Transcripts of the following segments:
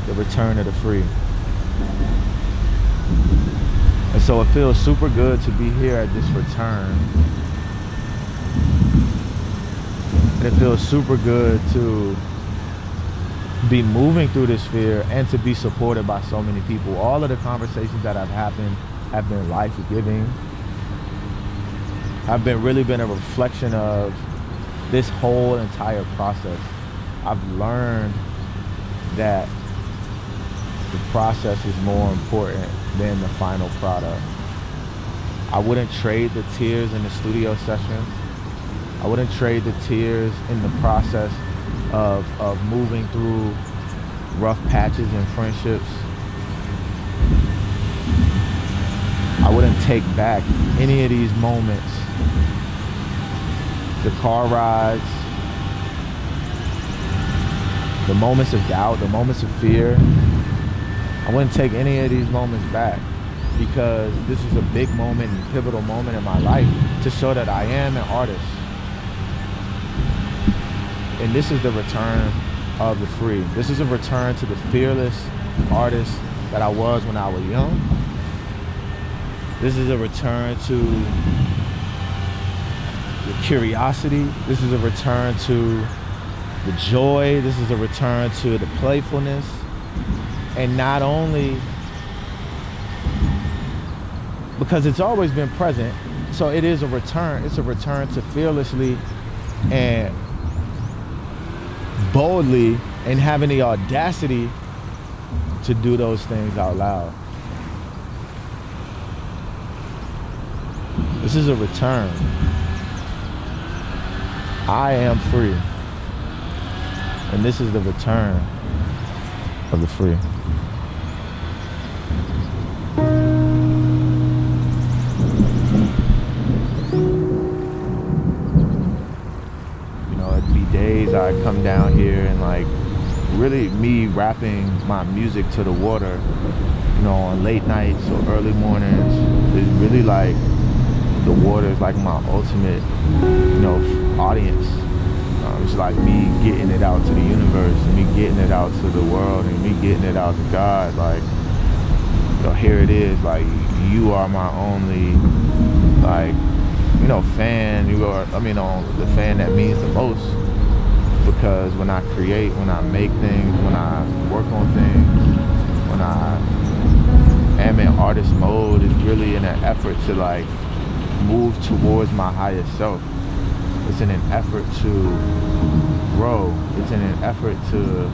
the return of the free. And so it feels super good to be here at this return. And it feels super good to be moving through this sphere and to be supported by so many people. All of the conversations that have happened have been life-giving. Have really been a reflection of this whole entire process. I've learned that the process is more important than the final product. I wouldn't trade the tears in the studio sessions. I wouldn't trade the tears in the process of moving through rough patches and friendships. I wouldn't take back any of these moments. The car rides, the moments of doubt, the moments of fear. I wouldn't take any of these moments back, because this is a big moment and pivotal moment in my life to show that I am an artist. And this is the return of the free. This is a return to the fearless artist that I was when I was young. This is a return to the curiosity. This is a return to the joy. This is a return to the playfulness. And not only because it's always been present, so it is a return. It's a return to fearlessly and boldly and having the audacity to do those things out loud. This is a return. I am free. And this is the return of the free. You know, it'd be days I come down here and like really me rapping my music to the water, you know, on late nights or early mornings. It's really like the water is like my ultimate, you know, audience. It's like me getting it out to the universe, and me getting it out to the world, and me getting it out to God. Like, you know, here it is. Like, you are my only, like, you know, fan. You are, I mean, the fan that means the most. Because when I create, when I make things, when I work on things, when I am in artist mode, it's really in an effort to like move towards my higher self. It's in an effort to grow. It's in an effort to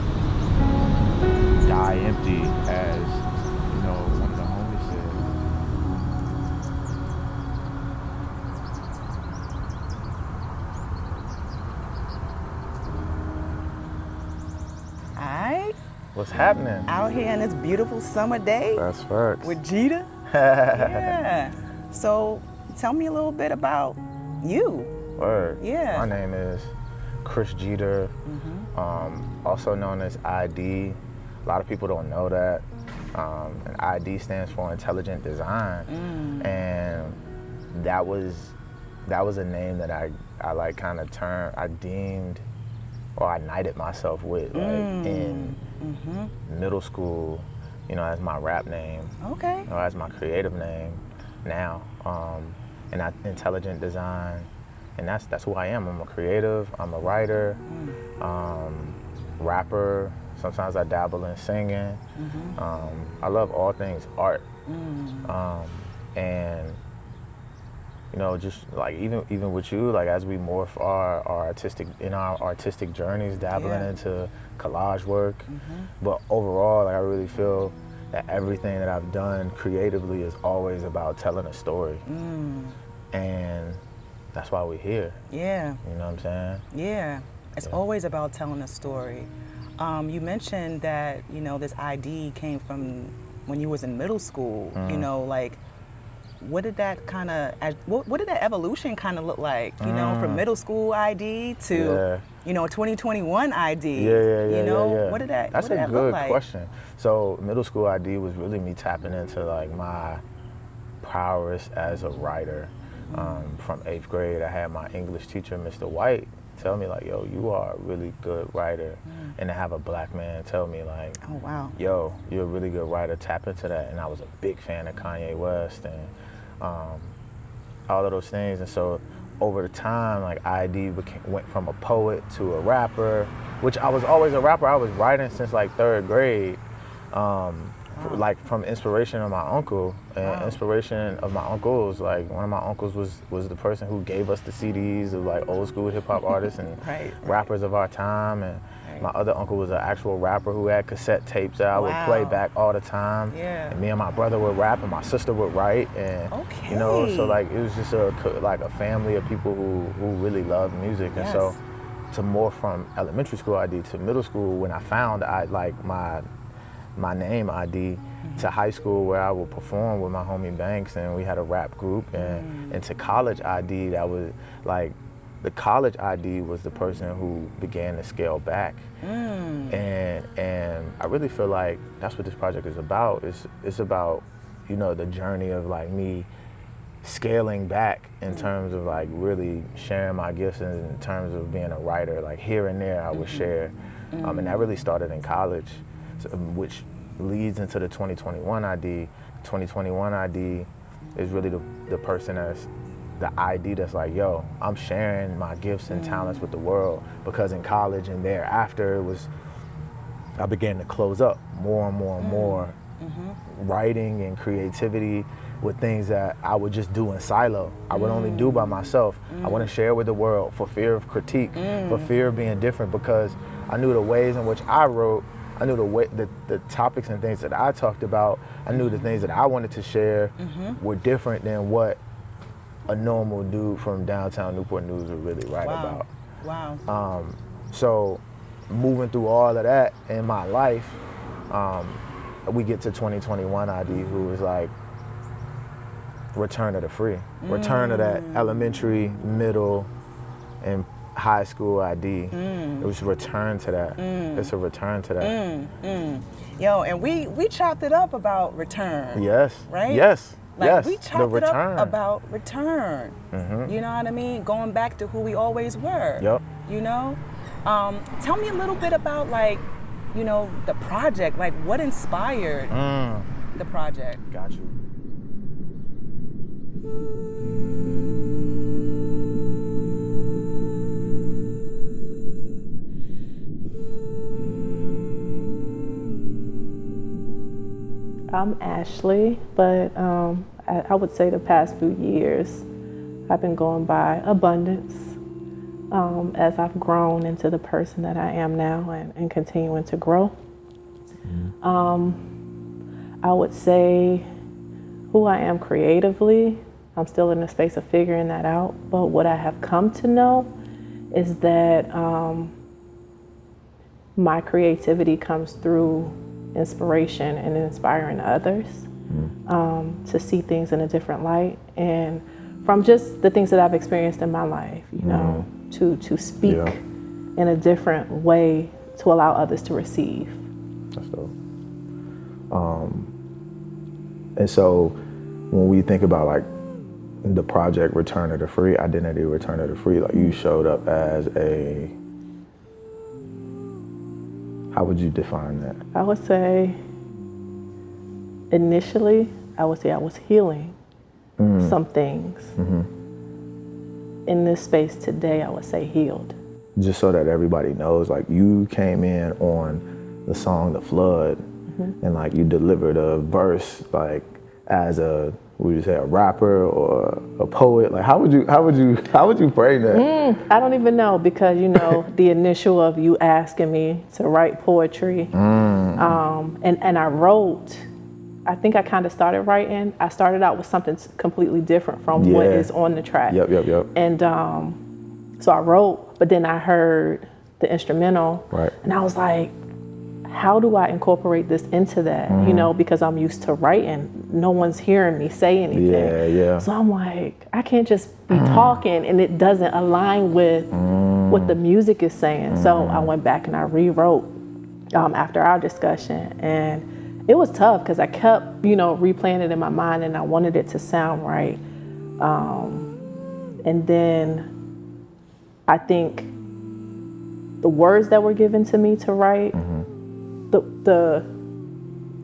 die empty, as, you know, one of the homies All right. What's happening? Out here on this beautiful summer day. That's facts. With Jita. Yeah. So tell me a little bit about you. Word. Yeah. My name is Chris Jeter, also known as ID. A lot of people don't know that. And ID stands for Intelligent Design. And that was a name that I like kind of I deemed, or I knighted myself with, like in middle school, you know, as my rap name. Okay. Or as my creative name now. And Intelligent Design. And that's who I am. I'm a creative, I'm a writer, rapper. Sometimes I dabble in singing. I love all things art. And, you know, just like even with you, like as we morph our artistic journeys, dabbling into collage work. But overall, like I really feel that everything that I've done creatively is always about telling a story. And that's why we're here. Yeah. You know what I'm saying? Yeah. It's always about telling a story. You mentioned that, you know, this ID came from when you was in middle school. You know, like, what did that kind of, what did that evolution kind of look like? You know, from middle school ID to, you know, 2021 ID. You know, what did that That's what did a that good look like? question. So middle school ID was really me tapping into like my prowess as a writer. From 8th grade, I had my English teacher, Mr. White, tell me like, yo, you are a really good writer, and to have a black man tell me like, Oh, wow. yo, you're a really good writer, tap into that. And I was a big fan of Kanye West and all of those things. And so over the time, like ID went from a poet to a rapper, which I was always a rapper. I was writing since like 3rd grade. Like from inspiration of my uncle, and inspiration of my uncles. Like one of my uncles was the person who gave us the CDs of like old school hip hop artists and rappers of our time. And my other uncle was an actual rapper who had cassette tapes that I would play back all the time. Yeah. And me and my brother would rap, and my sister would write. And you know, so like it was just a family of people who really loved music. And so to morph from elementary school ID to middle school, when I found my name ID, to high school where I would perform with my homie Banks, and we had a rap group, and to college ID, that was like, the college ID was the person who began to scale back. And I really feel like that's what this project is about. It's about, you know, the journey of like me scaling back in terms of like really sharing my gifts, and in terms of being a writer, like here and there I would share. And that really started in college. Which leads into the 2021 ID. 2021 ID is really the person that's the ID that's like, yo, I'm sharing my gifts and talents with the world. Because in college and thereafter, I began to close up more and more and more, writing and creativity with things that I would just do in silo. I would only do by myself. I wouldn't share with the world for fear of critique, for fear of being different, because I knew the ways in which I wrote, I knew the topics and things that I talked about, I knew the things that I wanted to share were different than what a normal dude from downtown Newport News would really write about. Wow. So moving through all of that in my life, we get to 2021 ID, who is like, return of the free. Return of that elementary, middle, and high school ID. It was a return to that. It's a return to that. Yo, and we chopped it up about return. Yes. Right? Yes. Like yes. we chopped it return. up about return. You know what I mean? Going back to who we always were. Yep. You know? Tell me a little bit about like, you know, the project. Like what inspired the project? Got you. I'm Ashley, but I would say the past few years I've been going by Abundance as I've grown into the person that I am now and continuing to grow. I would say who I am creatively, I'm still in the space of figuring that out, but what I have come to know is that my creativity comes through inspiration and inspiring others to see things in a different light, and from just the things that I've experienced in my life, you know, to speak in a different way to allow others to receive. That's dope. And so when we think about like the project Return of the Free, Identity Return of the Free, like you showed up as a, how would you define that? I would say, initially, I would say I was healing some things. In this space today, I would say healed. Just so that everybody knows, like you came in on the song The Flood, and like you delivered a verse like as a, would you say, a rapper or a poet? Like how would you frame that? I don't even know, because you know the initial of you asking me to write poetry, and I wrote. I think I kind of started writing. I started out with something completely different from what is on the track. Yep. And so I wrote, but then I heard the instrumental, and I was like, how do I incorporate this into that? You know, because I'm used to writing. No one's hearing me say anything. Yeah. So I'm like, I can't just be talking and it doesn't align with what the music is saying. So I went back and I rewrote after our discussion, and it was tough because I kept, you know, replaying it in my mind, and I wanted it to sound right. And then I think the words that were given to me to write, the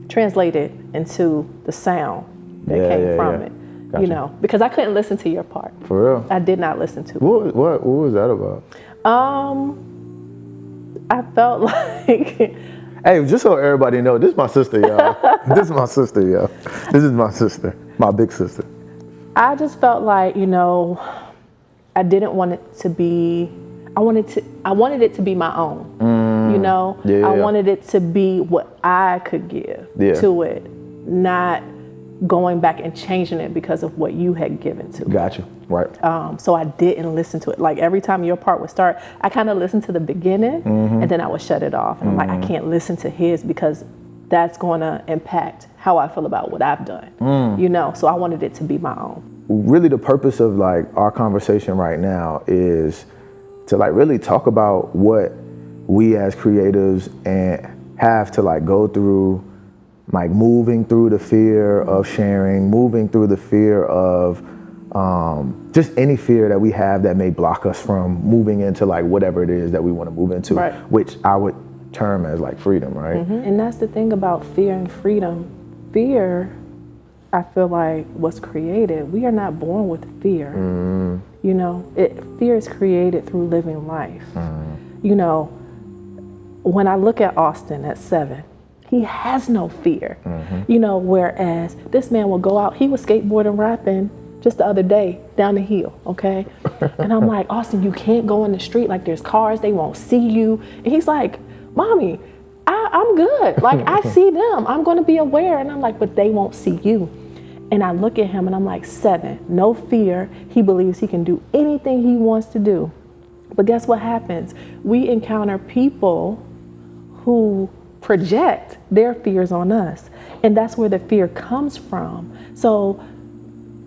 translated into the sound that came from it. Gotcha. You know, because I couldn't listen to your part. For real? I did not listen to it. What was that about? I felt like... Hey, just so everybody know, this is my sister, y'all. This is my sister, y'all. This is my sister, my big sister. I just felt like, you know, I didn't want it to be... I wanted it to be my own, you know? I wanted it to be what I could give to it, not going back and changing it because of what you had given to it. Gotcha, right. So I didn't listen to it. Like every time your part would start, I kind of listened to the beginning and then I would shut it off. And I'm like, I can't listen to his because that's going to impact how I feel about what I've done, you know? So I wanted it to be my own. Really the purpose of like our conversation right now is to like really talk about what we as creatives and have to like go through, like moving through the fear of sharing, moving through the fear of just any fear that we have that may block us from moving into like whatever it is that we want to move into, which I would term as like freedom, right? And that's the thing about fear and freedom. Fear, I feel like, was created. We are not born with fear. You know, fear is created through living life. You know, when I look at Austin at 7, he has no fear, you know, whereas this man will go out, he was skateboarding, rapping just the other day down the hill, okay? And I'm like, Austin, you can't go in the street, like there's cars, they won't see you. And he's like, Mommy, I'm good. Like I see them, I'm gonna be aware. And I'm like, but they won't see you. And I look at him and I'm like, 7, no fear. He believes he can do anything he wants to do. But guess what happens? We encounter people who project their fears on us. And that's where the fear comes from. So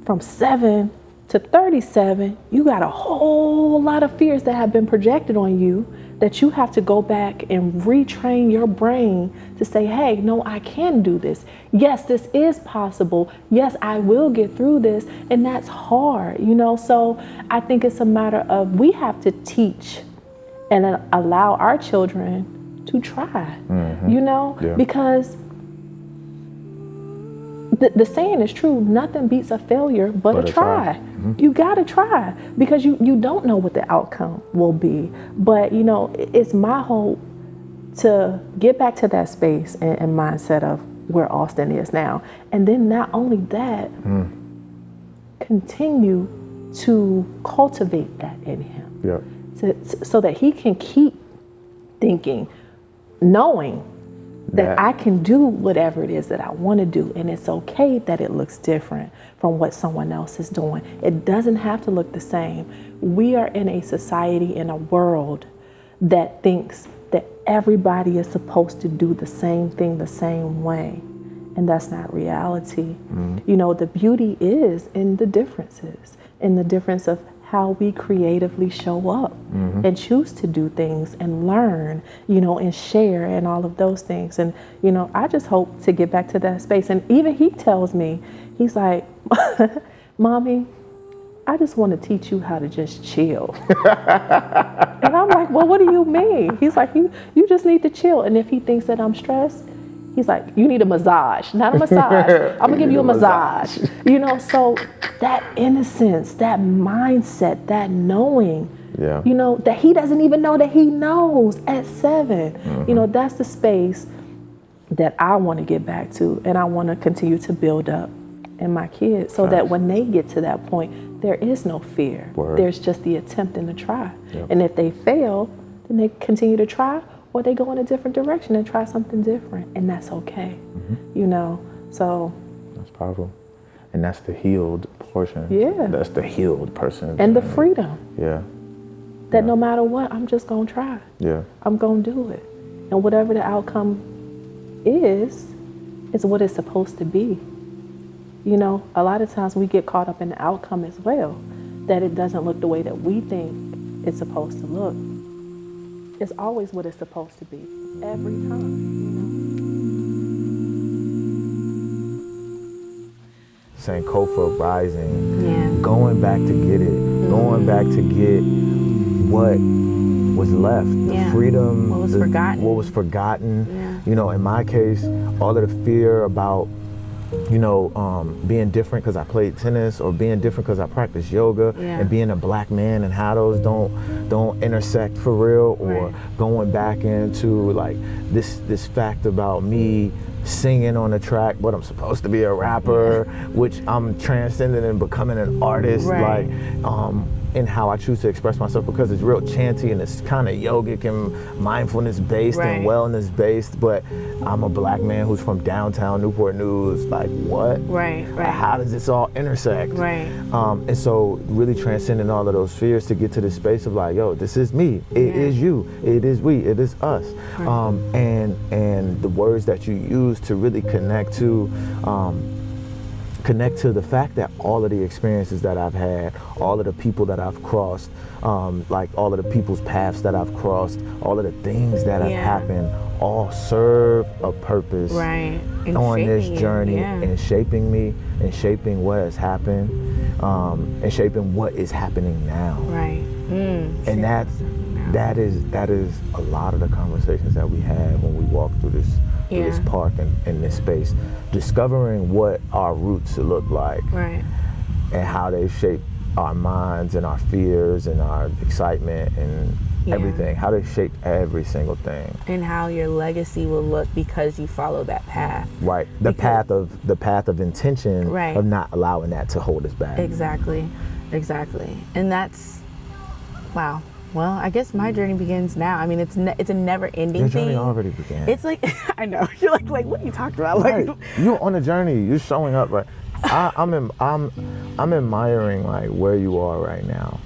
from 7 to 37, you got a whole lot of fears that have been projected on you that you have to go back and retrain your brain to say, hey, no, I can do this. Yes, this is possible. Yes, I will get through this. And that's hard, you know? So I think it's a matter of we have to teach and allow our children to try, you know? Because the saying is true, nothing beats a failure but a try. You gotta try because you don't know what the outcome will be. But you know, it's my hope to get back to that space and mindset of where Austin is now. And then not only that, continue to cultivate that in him. So that he can keep thinking, knowing that I can do whatever it is that I want to do. And it's okay that it looks different from what someone else is doing. It doesn't have to look the same. We are in a society, in a world that thinks that everybody is supposed to do the same thing the same way. And that's not reality. You know, the beauty is in the differences, in the difference of how we creatively show up and choose to do things and learn, you know, and share and all of those things. And, you know, I just hope to get back to that space. And even he tells me, he's like, Mommy, I just want to teach you how to just chill. And I'm like, well, what do you mean? He's like, you just need to chill. And if he thinks that I'm stressed, he's like, you need a massage, not a massage. I'm gonna give you a massage. You know, so that innocence, that mindset, that knowing, you know, that he doesn't even know that he knows at 7. You know, that's the space that I want to get back to, and I want to continue to build up in my kids so that when they get to that point, there is no fear. There's just the attempt and the try. And if they fail, then they continue to try, or they go in a different direction and try something different, and that's okay, you know, so. That's powerful. And that's the healed portion. That's the healed person. And the freedom. That no matter what, I'm just gonna try. I'm gonna do it. And whatever the outcome is what it's supposed to be. You know, a lot of times we get caught up in the outcome as well, that it doesn't look the way that we think it's supposed to look. It's always what it's supposed to be, every time, you know? Sankofa rising, going back to get it, going back to get what was left, the freedom, what was forgotten. What was forgotten. Yeah. You know, in my case, all of the fear about, you know, being different because I played tennis, or being different because I practiced yoga, and being a black man, and how those don't intersect for real, or going back into like this fact about me singing on a track, but I'm supposed to be a rapper, which I'm transcending and becoming an artist, like in how I choose to express myself, because it's real chanty and it's kind of yogic and mindfulness based and wellness based, but I'm a black man who's from downtown Newport News. Like, what? How does this all intersect? And so really transcending all of those fears to get to this space of like, yo, this is me, it is you, it is we, it is us. And the words that you use to really connect to the fact that all of the experiences that I've had, all of the people that I've crossed, like all of the people's paths that I've crossed, all of the things that have happened, all serve a purpose on this journey, and shaping me, and shaping what has happened, and shaping what is happening now. And that is a lot of the conversations that we have when we walk through this park and in this space, discovering what our roots look like, and how they shape our minds and our fears and our excitement and everything, how they shape every single thing, and how your legacy will look because you follow that path. The path of intention, of not allowing that to hold us back. Exactly. And that's, wow. Well, I guess my journey begins now. I mean, it's a never-ending thing. Your journey already began. It's like, I know. You're like, what are you talking about? Like, you're on a journey. You're showing up. Right. I'm admiring like where you are right now.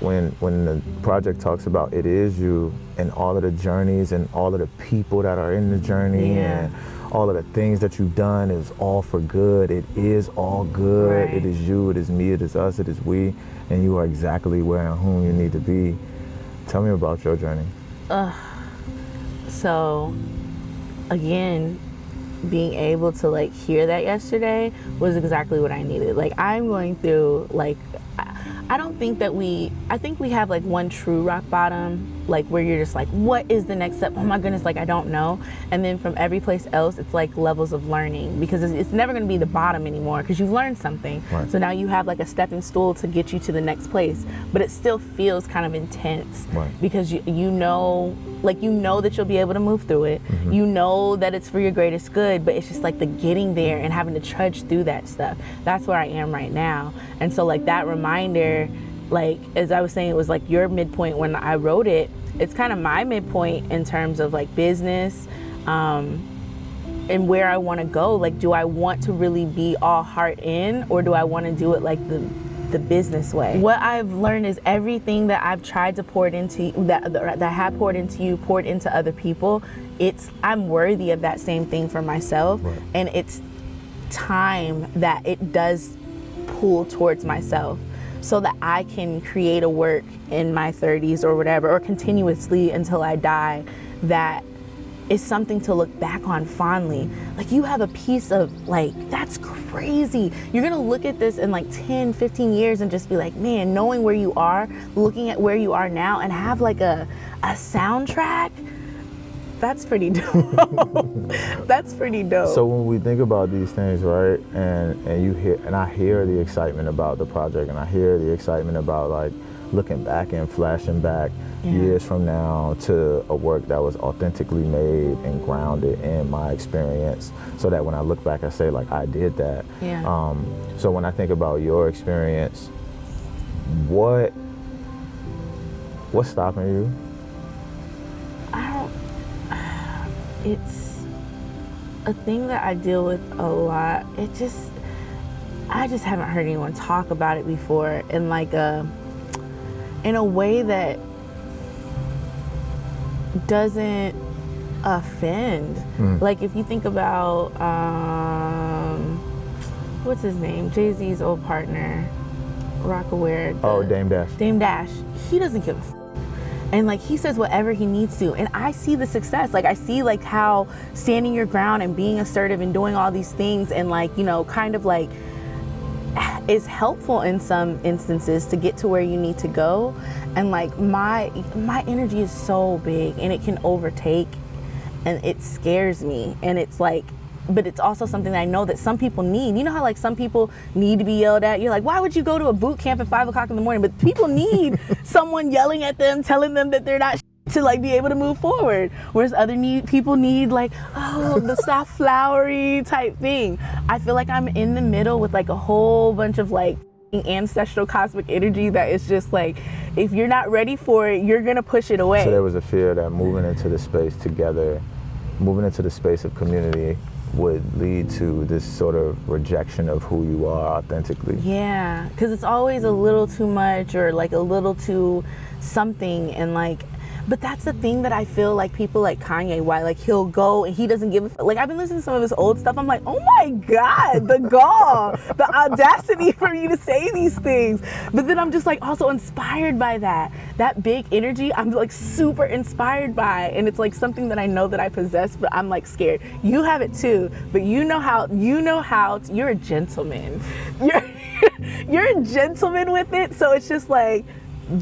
When the project talks about it is you, and all of the journeys and all of the people that are in the journey, and all of the things that you've done is all for good. It is all good. It is you. It is me. It is us. It is we. And you are exactly where and whom you need to be. Tell me about your journey. So, again, being able to like hear that yesterday was exactly what I needed. Like, I'm going through like, I don't think that I think we have like one true rock bottom, like where you're just like, what is the next step? Oh my goodness, like I don't know. And then from every place else, it's like levels of learning, because it's never going to be the bottom anymore, because you've learned something. So now you have like a stepping stool to get you to the next place, but it still feels kind of intense, because you know that you'll be able to move through it. You know that it's for your greatest good, but it's just like the getting there and having to trudge through that stuff. That's where I am right now. And so like that reminder, like as I was saying, it was like your midpoint when I wrote it. It's kind of my midpoint in terms of like business, and where I want to go. Like, do I want to really be all heart in, or do I want to do it like the business way? What I've learned is everything that I've tried to pour it into, that I have poured into you, poured into other people, I'm worthy of that same thing for myself. And it's time that it does pull towards myself, so that I can create a work in my 30s or whatever, or continuously until I die, that is something to look back on fondly. Like, you have a piece of, like, that's crazy. You're gonna look at this in like 10, 15 years and just be like, man, knowing where you are, looking at where you are now, and have like a soundtrack, that's pretty dope. That's pretty dope. So when we think about these things, right, and you hear, and I hear the excitement about the project, and I hear the excitement about like looking back and flashing back years from now to a work that was authentically made and grounded in my experience, so that when I look back, I say like, I did that. So when I think about your experience, what's stopping you? It's a thing that I deal with a lot. I just haven't heard anyone talk about it before in like in a way that doesn't offend. Like, if you think about what's his name, Jay-Z's old partner, Rockaware. Dame Dash. Dame Dash. He doesn't give a f. And like, he says whatever he needs to, and I see the success. Like, I see like how standing your ground and being assertive and doing all these things, and like, you know, kind of like is helpful in some instances to get to where you need to go. And like my energy is so big and it can overtake, and it scares me. And it's like, but it's also something that I know that some people need. You know how like some people need to be yelled at? You're like, why would you go to a boot camp at 5 o'clock in the morning? But people need someone yelling at them, telling them that they're not to like be able to move forward. Whereas people need like, oh, the soft flowery type thing. I feel like I'm in the middle with like a whole bunch of like ancestral cosmic energy that is just like, if you're not ready for it, you're gonna push it away. So there was a fear that moving into the space together, moving into the space of community would lead to this sort of rejection of who you are authentically. Yeah, because it's always a little too much or like a little too something, and like, but that's the thing that I feel like people like Kanye, why like he'll go and he doesn't give a like, I've been listening to some of his old stuff, I'm like, oh my God, the gall, the audacity for you to say these things. But then I'm just like also inspired by that big energy. I'm like super inspired by, and it's like something that I know that I possess, but I'm like scared. You have it too, but you know how you're a gentleman. You're a gentleman with it, so it's just like,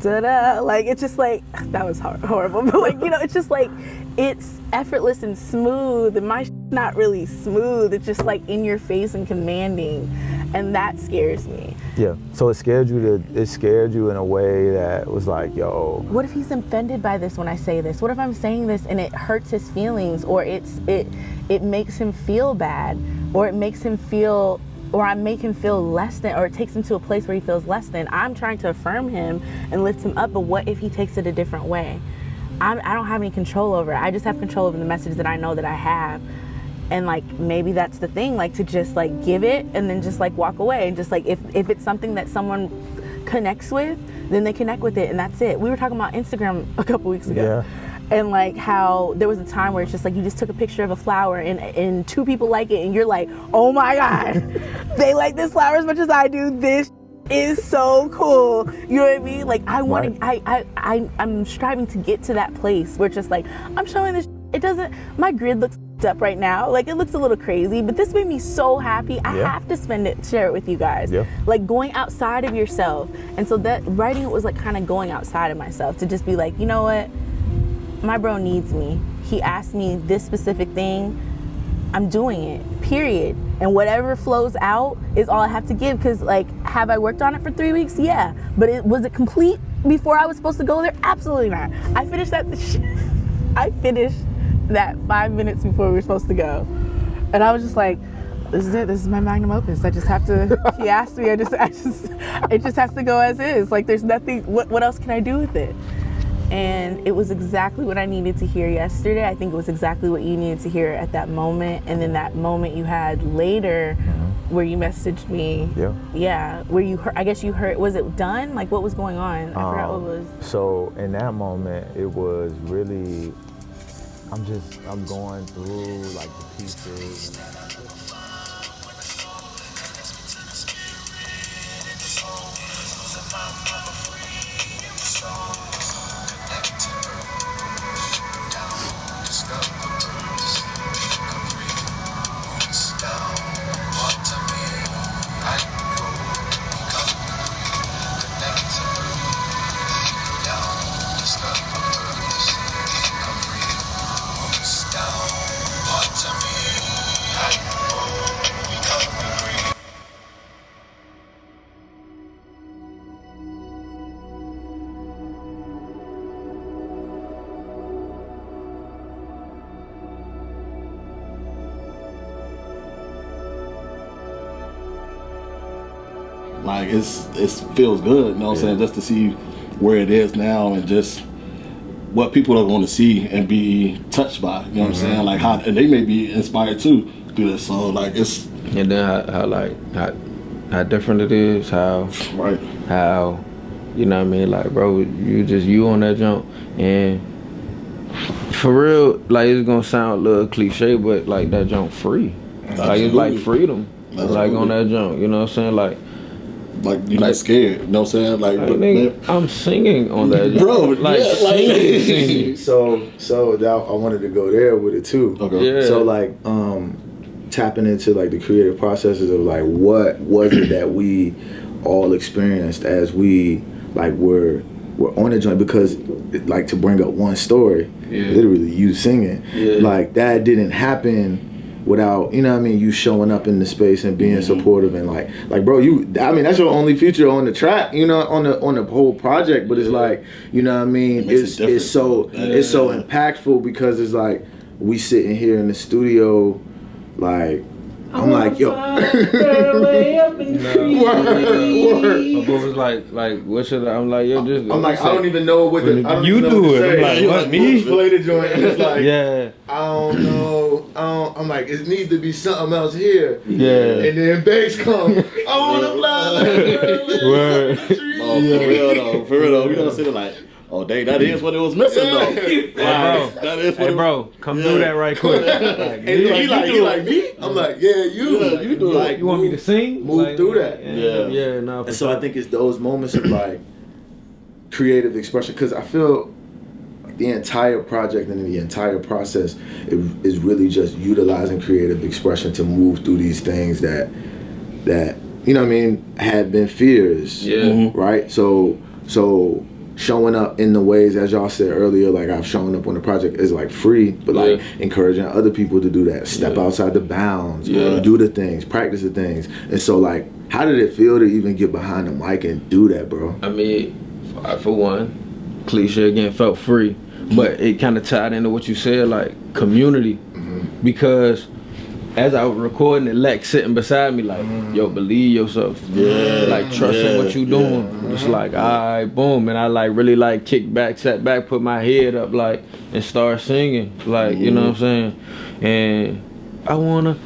da-da, like it's just like, that was horrible, but like, you know, it's just like, it's effortless and smooth, and my not really smooth, it's just like in your face and commanding, and that scares me. Yeah, so it scared you in a way that was like, yo, what if he's offended by this when I say this? What if I'm saying this and it hurts his feelings, or it makes him feel bad, or it makes him feel, or I make him feel less than, or it takes him to a place where he feels less than. I'm trying to affirm him and lift him up, but what if he takes it a different way? I don't have any control over it. I just have control over the message that I know that I have. And like, maybe that's the thing, like to just like give it and then just like walk away. And just like, if it's something that someone connects with, then they connect with it, and that's it. We were talking about Instagram a couple weeks ago. Yeah. And like how there was a time where it's just like you just took a picture of a flower and 2 people like it, and you're like, oh my God, they like this flower as much as I do. This is so cool. You know what I mean? Like I want to, I'm striving to get to that place where it's just like, I'm showing this. It doesn't, my grid looks up right now. Like it looks a little crazy, but this made me so happy. I have to share it with you guys. Yeah. Like going outside of yourself. And so that writing it was like kind of going outside of myself to just be like, you know what? My bro needs me. He asked me this specific thing. I'm doing it, period. And whatever flows out is all I have to give, because like, have I worked on it for 3 weeks? Yeah. But was it complete before I was supposed to go there? Absolutely not. I finished that 5 minutes before we were supposed to go. And I was just like, this is it. This is my magnum opus. I just have to, he asked me, it just has to go as is. Like there's nothing, what else can I do with it? And it was exactly what I needed to hear yesterday. I think it was exactly what you needed to hear at that moment. And then that moment you had later where you messaged me. Yeah. Yeah. Where you heard, I guess you heard, was it done? Like what was going on? I forgot what was. So in that moment, it was really, I'm going through like the pieces. Like it feels good, you know what I'm saying, just to see where it is now and just what people are going to see and be touched by, you know what I'm saying, like how, and they may be inspired too through this. So like it's, and then how different it is, how you know what I mean, like bro, you on that jump, and for real, like it's gonna sound a little cliche, but like that jump free. Like it's like freedom. Like on that jump, you know what I'm saying? Like you're not scared, you know what I'm saying? Like nigga, I'm singing on that jump. Bro, like, So that, I wanted to go there with it too. Okay. Yeah. So like tapping into like the creative processes of like what was it that we all experienced as we like were on the joint, because like to bring up one story, literally you singing, like that didn't happen without, you know what I mean, you showing up in the space and being supportive and like bro, I mean that's your only feature on the track, you know, on the whole project, but it's like, you know what I mean, it's so impactful because it's like we sitting here in the studio, like I'm like, yo. My boy was like, what should I'm like, yo, just. I'm like, I don't even know what the. You do it. I'm like, what, me? Play the joint, and it's like, yeah. I don't know. I'm like, it needs to be something else here. Yeah. And then bass come. I wanna fly. Word. Oh, for real though. We don't sit there like, oh dang, that is what it was missing though. Hey, bro. That is what Hey, bro, come do that right quick. Like, And he like me? I'm like, yeah, you do like, you want me to sing? Move like, through that. Yeah, no. And so I think it's those moments of like creative expression, because I feel the entire project and the entire process is really just utilizing creative expression to move through these things that you know what I mean had been fears. Right? So showing up in the ways, as y'all said earlier, like I've shown up on the project is like free, but like encouraging other people to do that, step outside the bounds, do the things, practice the things. And so like, how did it feel to even get behind the mic and do that, bro? I mean, for one, cliche again, felt free, but it kind of tied into what you said, like community, because as I was recording it, Lex sitting beside me like, yo, believe yourself. Like, trust in what you doing. It's like, all right, boom. And I like really like kick back, sat back, put my head up like, and start singing. Like, you know what I'm saying? And I wanna,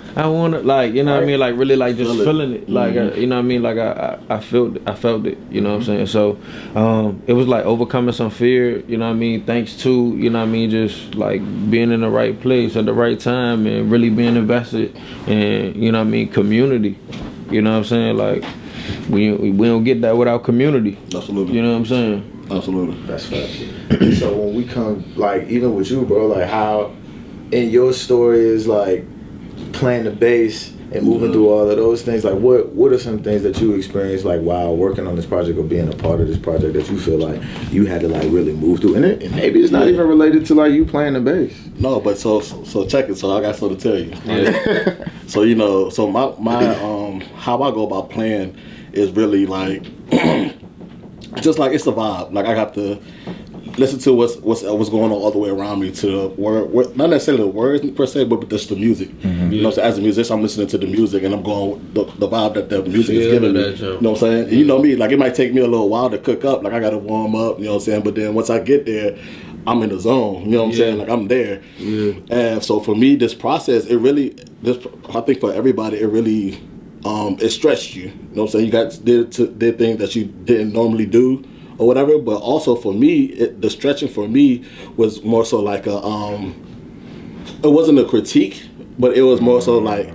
like, you know what I mean? Like, really like just feeling it. Like, you know what I mean? Like, I felt it, you know what I'm saying? So, it was like overcoming some fear, you know what I mean? Thanks to, you know what I mean, just like being in the right place at the right time and really being invested in, you know what I mean, community. You know what I'm saying? Like, we don't get that without community. Absolutely. You know what I'm saying? Absolutely. That's facts. So when we come, like, even with you, bro, like how in your story is like playing the bass and moving through all of those things, like what are some things that you experienced like while working on this project or being a part of this project that you feel like you had to like really move through, and maybe it's not even related to like you playing the bass? No, but so check it. So I got something to tell you. Right? So you know, so my how I go about playing is really like just like it's a vibe. Like I got to listen to what's going on all the way around me, to the word, not necessarily the words per se, but just the music. You know, so as a musician, I'm listening to the music and I'm going the vibe that the music is giving me. You know what I'm saying? And you know me, like it might take me a little while to cook up. Like I got to warm up. You know what I'm saying? But then once I get there, I'm in the zone. You know what I'm saying? Like I'm there. And so for me, this process, I think for everybody, it really it stretched you. You know what I'm saying? You guys did things that you didn't normally do, or whatever, but also for me, the stretching for me was more so like it wasn't a critique, but it was more so like,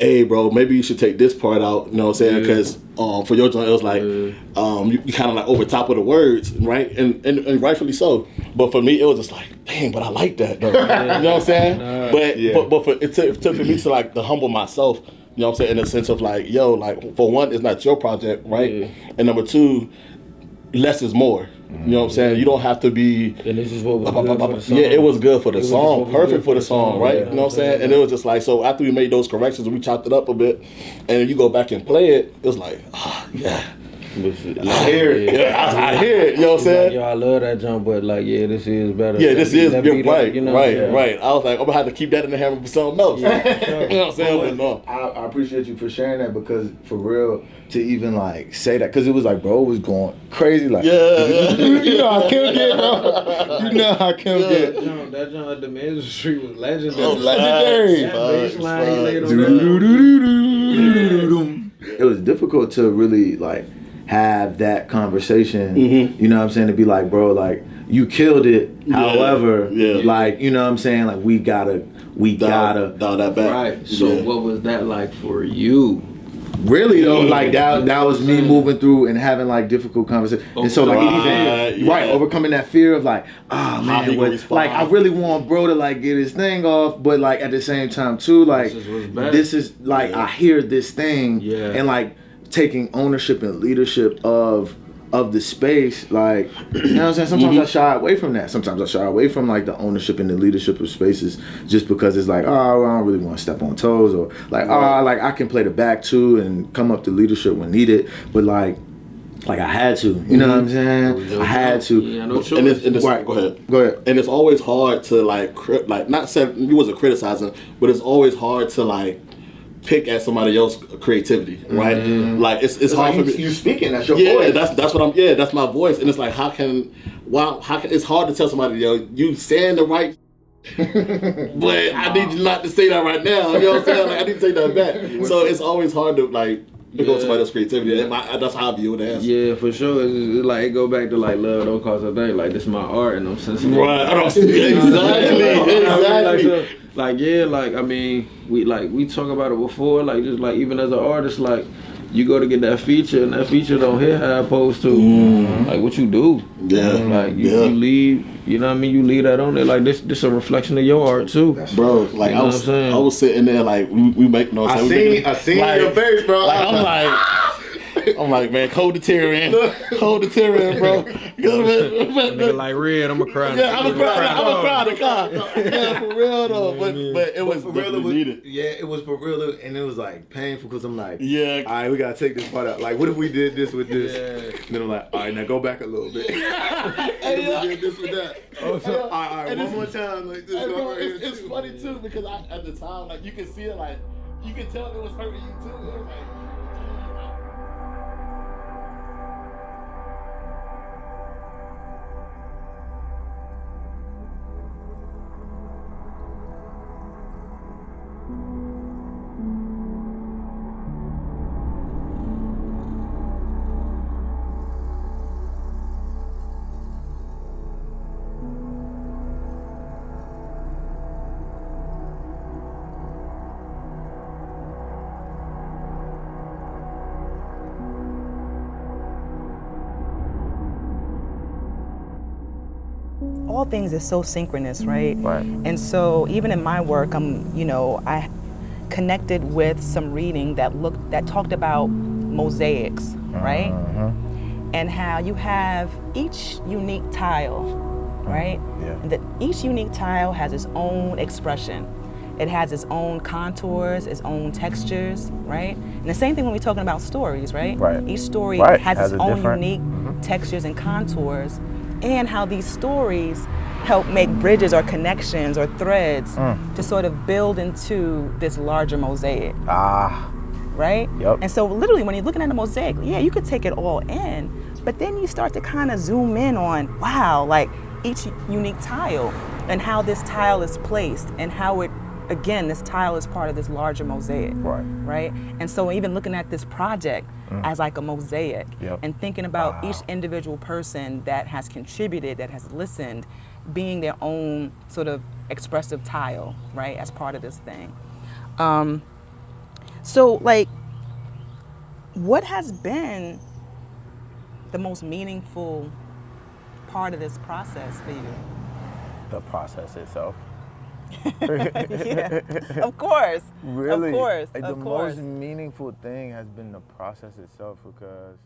hey bro, maybe you should take this part out, you know what I'm saying, because for your joint it was like, you kind of like over top of the words, right, and rightfully so, but for me it was just like, dang, but I like that though, you know what I'm saying, but for it took for me to like to humble myself, you know what I'm saying, in the sense of like, yo, like for one, it's not your project, right, and number two, less is more. You know what I'm saying? You don't have to be. And this is what was good for the song. Yeah, it was good for the song. Perfect for the song, right? You know what I'm saying? And it was just like, so after we made those corrections, we chopped it up a bit, and you go back and play it, it was like, yeah. I hear it. Yeah, I hear it. You know what I'm saying? Like, yo, I love that jump, but like, yeah, this is better. Yeah, this is right. You know right. I was like, I'm gonna have to keep that in the hammer for something else. You know what I'm saying? But no, I appreciate you for sharing that, because for real, to even like say that, because it was like, bro was going crazy, like, you know how Kim get, bro. You know how Kim get. That jump at the Main Street was legendary. Oh, legendary. That baseline he laid on that. It was difficult to really like have that conversation, you know what I'm saying, to be like, bro, like you killed it, however, like, you know what I'm saying, like we gotta dial that back. Right. So what was that like for you? Really though, like that was me moving through and having like difficult conversations, and so like overcoming that fear of like, oh man, like I really want bro to like get his thing off, but like at the same time too, like this is like I hear this thing, and like taking ownership and leadership of the space, like, you know what I'm saying? Sometimes I shy away from that. Sometimes I shy away from like the ownership and the leadership of spaces just because it's like, oh, I don't really want to step on toes, or like, oh, like I can play the back too and come up to leadership when needed, but like I had to, you know what I'm saying? I had to. Yeah, no choice. Right, go ahead. And it's always hard to like not saying you wasn't criticizing, but it's always hard to like pick at somebody else's creativity, right? Like it's hard for me. You speaking, that's your voice. That's what I'm. Yeah, that's my voice, and it's like how can it's hard to tell somebody, you saying the right, but I need you not to say that right now. You know what I'm saying? Like I need to say that back. So it's always hard to like pick on somebody else's creativity. That's how I view it as. Yeah, for sure. It's like it go back to like love don't cost a thing. Like this is my art, and I'm sensitive. Right. Exactly. Like I mean, we talk about it before, like just like even as an artist, like you go to get that feature and that feature don't hit how opposed to like what you do. Yeah. Like you leave, you know what I mean? You leave that on there. Like this a reflection of your art too. Bro, like I was sitting there like we make no sense. I seen like, your face, bro. Like I'm like, man, hold the tear in, bro. Nigga like red, I'ma cry. Yeah, I'ma cry in the car. Yeah, for real though. But it was for real. Needed. Yeah, it was for real, and it was like painful because I'm like, all right, we gotta take this part out. Like, what if we did this with this? Yeah. And then I'm like, all right, now go back a little bit. And we did this with that. All right, one more time, like this. Bro, it's funny too because at the time, like you can see it, like you can tell it was hurting you too. It was like. All things is so synchronous, right? Right. And so even in my work, I connected with some reading that talked about mosaics, right? And how you have each unique tile, right? Yeah. And that each unique tile has its own expression. It has its own contours, its own textures, right? And the same thing when we're talking about stories, right? Right. Each story Right. has its own different- unique textures and contours, and how these stories help make bridges or connections or threads to sort of build into this larger mosaic. Right? Yep. And so literally when you're looking at a mosaic, yeah, you could take it all in, but then you start to kind of zoom in on, wow, like each unique tile and how this tile is placed and how it, again, this tile is part of this larger mosaic. Right? And so even looking at this project as like a mosaic and thinking about each individual person that has contributed, that has listened, being their own sort of expressive tile, right, as part of this thing. So like, what has been the most meaningful part of this process for you? The process itself. Yeah, of course. Really? Of course. Like of the course. most meaningful thing has been the process itself because